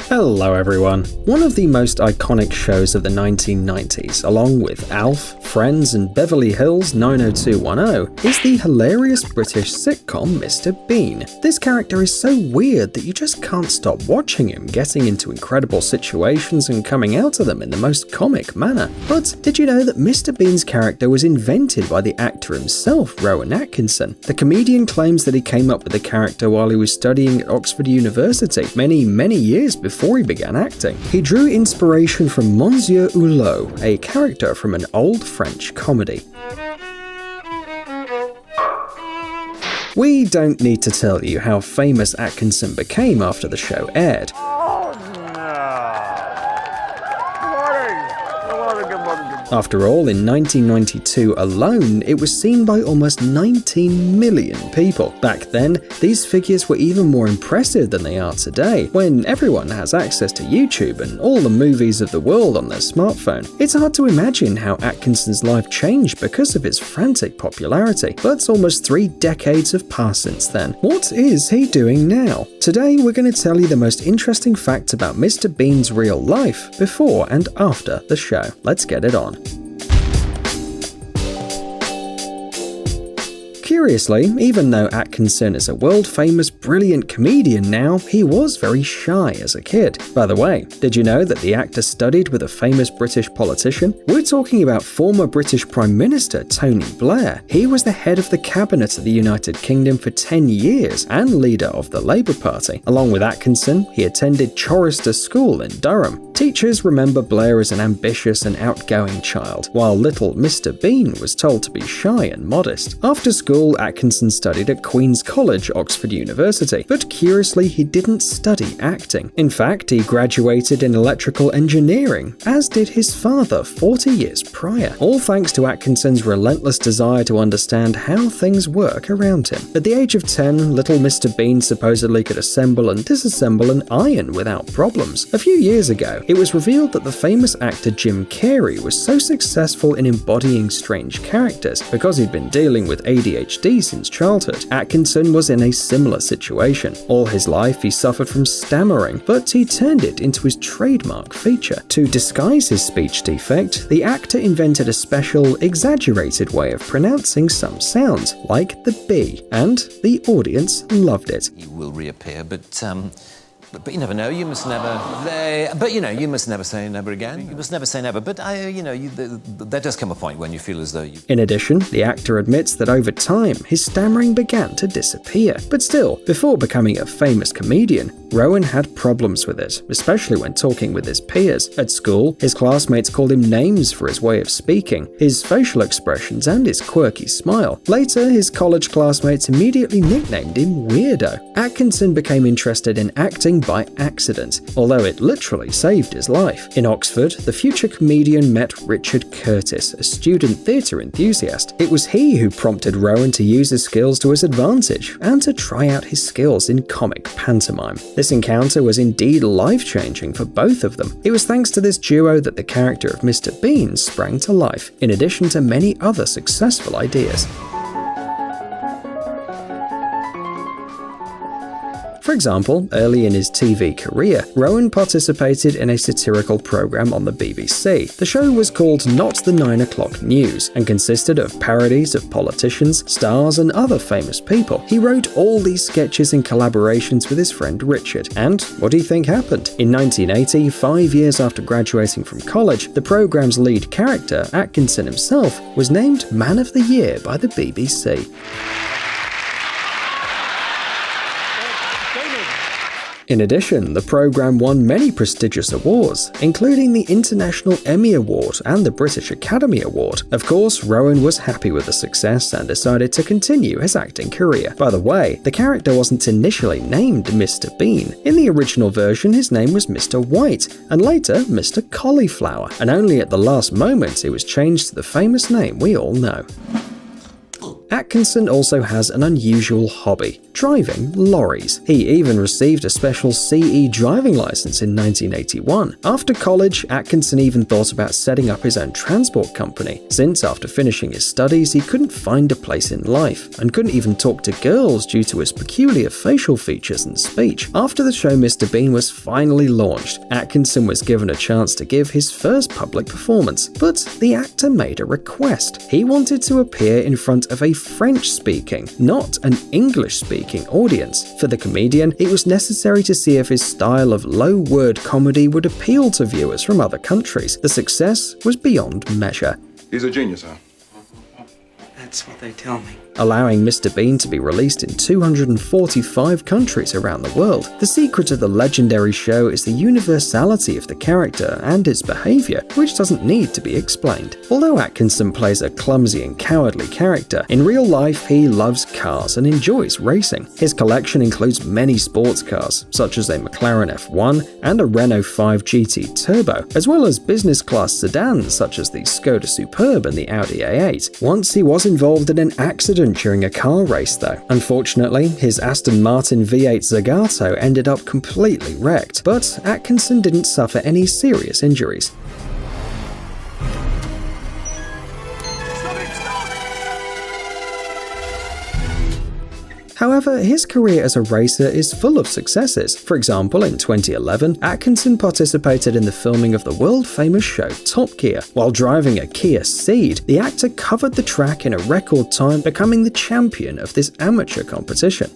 Hello everyone. One of the most iconic shows of the 1990s, along with Alf, Friends and Beverly Hills 90210, is the hilarious British sitcom Mr. Bean. This character is so weird that you just can't stop watching him getting into incredible situations and coming out of them in the most comic manner. But did you know that Mr. Bean's character was invented by the actor himself, Rowan Atkinson? The comedian claims that he came up with the character while he was studying at Oxford University many years before he began acting. He drew inspiration from Monsieur Hulot, a character from an old French comedy. We don't need to tell you how famous Atkinson became after the show aired. After all, in 1992 alone, it was seen by almost 19 million people. Back then, these figures were even more impressive than they are today, when everyone has access to YouTube and all the movies of the world on their smartphone. It's hard to imagine how Atkinson's life changed because of his frantic popularity, but almost 3 decades have passed since then. What is he doing now? Today, we're going to tell you the most interesting facts about Mr. Bean's real life before and after the show. Let's get it on. Curiously, even though Atkinson is a world-famous brilliant comedian now, he was very shy as a kid. By the way, did you know that the actor studied with a famous British politician? We're talking about former British Prime Minister Tony Blair. He was the head of the cabinet of the United Kingdom for 10 years and leader of the Labour Party. Along with Atkinson, he attended Chorister School in Durham. Teachers remember Blair as an ambitious and outgoing child, while little Mr. Bean was told to be shy and modest. After school, Atkinson studied at Queen's College, Oxford University, but curiously he didn't study acting. In fact, he graduated in electrical engineering, as did his father 40 years prior, all thanks to Atkinson's relentless desire to understand how things work around him. At the age of 10, little Mr. Bean supposedly could assemble and disassemble an iron without problems. A few years ago, it was revealed that the famous actor Jim Carrey was so successful in embodying strange characters because he'd been dealing with ADHD since childhood. Atkinson was in a similar situation. All his life he suffered from stammering, but he turned it into his trademark feature. To disguise his speech defect, the actor invented a special, exaggerated way of pronouncing some sounds, like the B, and the audience loved it. He will reappear, but you never know. You must never. You must never say never again. You must never say never. But there does come a point when you feel as though you. In addition, the actor admits that over time his stammering began to disappear. But still, before becoming a famous comedian, Rowan had problems with it, especially when talking with his peers. At school, his classmates called him names for his way of speaking, his facial expressions, and his quirky smile. Later, his college classmates immediately nicknamed him Weirdo. Atkinson became interested in acting by accident, although it literally saved his life. In Oxford, the future comedian met Richard Curtis, a student theatre enthusiast. It was he who prompted Rowan to use his skills to his advantage and to try out his skills in comic pantomime. This encounter was indeed life-changing for both of them. It was thanks to this duo that the character of Mr. Bean sprang to life, in addition to many other successful ideas. For example, early in his TV career, Rowan participated in a satirical program on the BBC. The show was called Not the 9 O'Clock News and consisted of parodies of politicians, stars, and other famous people. He wrote all these sketches in collaborations with his friend Richard. And what do you think happened? In 1980, 5 years after graduating from college, the program's lead character, Atkinson himself, was named Man of the Year by the BBC. In addition, the program won many prestigious awards, including the International Emmy Award and the British Academy Award. Of course, Rowan was happy with the success and decided to continue his acting career. By the way, the character wasn't initially named Mr. Bean. In the original version, his name was Mr. White, and later Mr. Cauliflower, and only at the last moment it was changed to the famous name we all know. Atkinson also has an unusual hobby, driving lorries. He even received a special CE driving license in 1981. After college, Atkinson even thought about setting up his own transport company, since after finishing his studies he couldn't find a place in life, and couldn't even talk to girls due to his peculiar facial features and speech. After the show Mr. Bean was finally launched, Atkinson was given a chance to give his first public performance, but the actor made a request. He wanted to appear in front of a French-speaking, not an English-speaking audience. For the comedian, it was necessary to see if his style of low-word comedy would appeal to viewers from other countries. The success was beyond measure. He's a genius, huh? That's what they tell me. Allowing Mr. Bean to be released in 245 countries around the world. The secret of the legendary show is the universality of the character and its behavior, which doesn't need to be explained. Although Atkinson plays a clumsy and cowardly character, in real life he loves cars and enjoys racing. His collection includes many sports cars, such as a McLaren F1 and a Renault 5 GT Turbo, as well as business-class sedans such as the Skoda Superb and the Audi A8. Once he was involved in an accident during a car race though. Unfortunately, his Aston Martin V8 Zagato ended up completely wrecked, but Atkinson didn't suffer any serious injuries. However, his career as a racer is full of successes. For example, in 2011, Atkinson participated in the filming of the world-famous show Top Gear. While driving a Kia Ceed, the actor covered the track in a record time, becoming the champion of this amateur competition.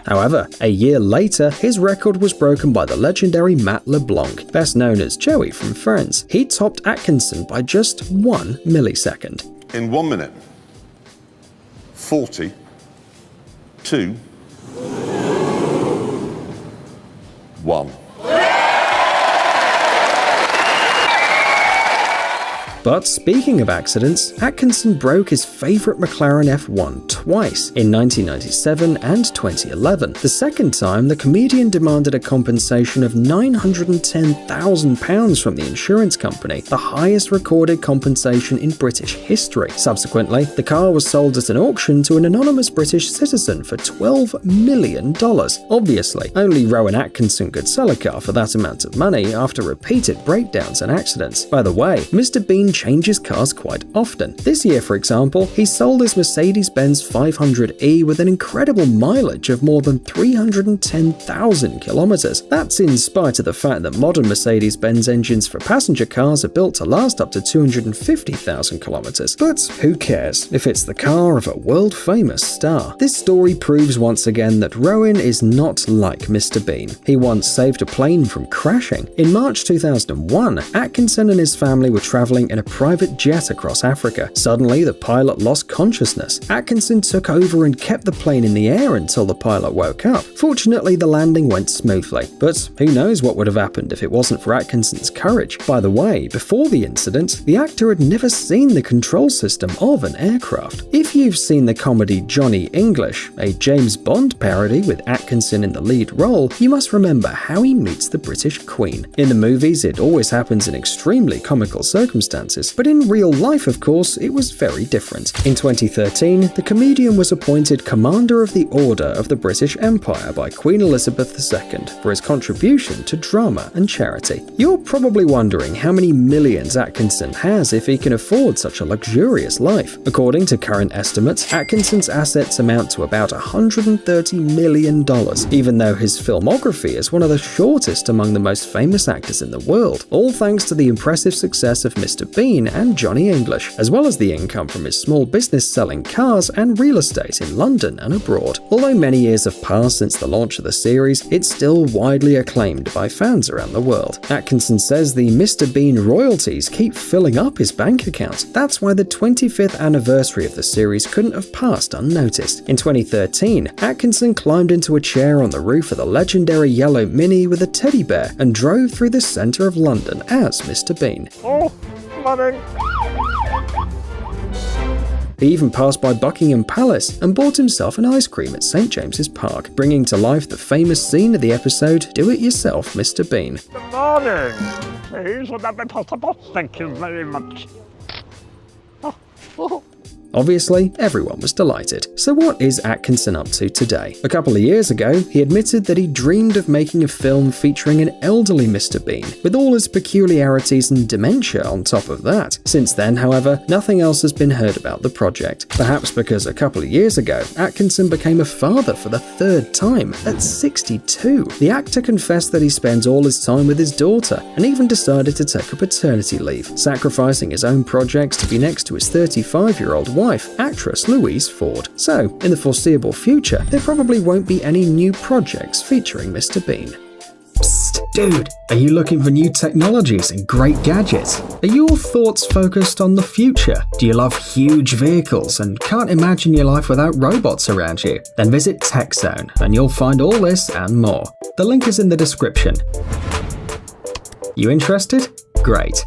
However, a year later, his record was broken by the legendary Matt LeBlanc, best known as Joey from Friends. He topped Atkinson by just 1 millisecond. In 1 minute, 42, 1. But speaking of accidents, Atkinson broke his favourite McLaren F1 twice, in 1997 and 2011. The second time, the comedian demanded a compensation of £910,000 from the insurance company, the highest recorded compensation in British history. Subsequently, the car was sold at an auction to an anonymous British citizen for $12 million. Obviously, only Rowan Atkinson could sell a car for that amount of money after repeated breakdowns and accidents. By the way, Mr. Bean changes cars quite often. This year, for example, he sold his Mercedes-Benz 500e with an incredible mileage of more than 310,000 kilometers. That's in spite of the fact that modern Mercedes-Benz engines for passenger cars are built to last up to 250,000 kilometers. But who cares if it's the car of a world-famous star? This story proves once again that Rowan is not like Mr. Bean. He once saved a plane from crashing. In March 2001, Atkinson and his family were traveling in a private jet across Africa. Suddenly, the pilot lost consciousness. Atkinson took over and kept the plane in the air until the pilot woke up. Fortunately, the landing went smoothly, but who knows what would have happened if it wasn't for Atkinson's courage. By the way, before the incident, the actor had never seen the control system of an aircraft. If you've seen the comedy Johnny English, a James Bond parody with Atkinson in the lead role, you must remember how he meets the British Queen. In the movies, it always happens in extremely comical circumstances, but in real life, of course, it was very different. In 2013, the comedian was appointed Commander of the Order of the British Empire by Queen Elizabeth II for his contribution to drama and charity. You're probably wondering how many millions Atkinson has if he can afford such a luxurious life. According to current estimates, Atkinson's assets amount to about $130 million, even though his filmography is one of the shortest among the most famous actors in the world, all thanks to the impressive success of Mr. Bean and Johnny English, as well as the income from his small business selling cars and real estate in London and abroad. Although many years have passed since the launch of the series, it's still widely acclaimed by fans around the world. Atkinson says the Mr. Bean royalties keep filling up his bank account. That's why the 25th anniversary of the series couldn't have passed unnoticed. In 2013, Atkinson climbed into a chair on the roof of the legendary yellow Mini with a teddy bear and drove through the centre of London as Mr. Bean. Oh, money. He even passed by Buckingham Palace and bought himself an ice cream at St. James's Park, bringing to life the famous scene of the episode Do It Yourself, Mr. Bean. Good morning. Please, would that be possible? Thank you very much. Oh, Obviously, everyone was delighted. So what is Atkinson up to today? A couple of years ago, he admitted that he dreamed of making a film featuring an elderly Mr. Bean, with all his peculiarities and dementia on top of that. Since then, however, nothing else has been heard about the project. Perhaps because a couple of years ago, Atkinson became a father for the third time, at 62. The actor confessed that he spends all his time with his daughter, and even decided to take a paternity leave, sacrificing his own projects to be next to his 35-year-old wife, actress Louise Ford. So, in the foreseeable future, there probably won't be any new projects featuring Mr. Bean. Psst, dude, are you looking for new technologies and great gadgets? Are your thoughts focused on the future? Do you love huge vehicles and can't imagine your life without robots around you? Then visit TechZone and you'll find all this and more. The link is in the description. You interested? Great.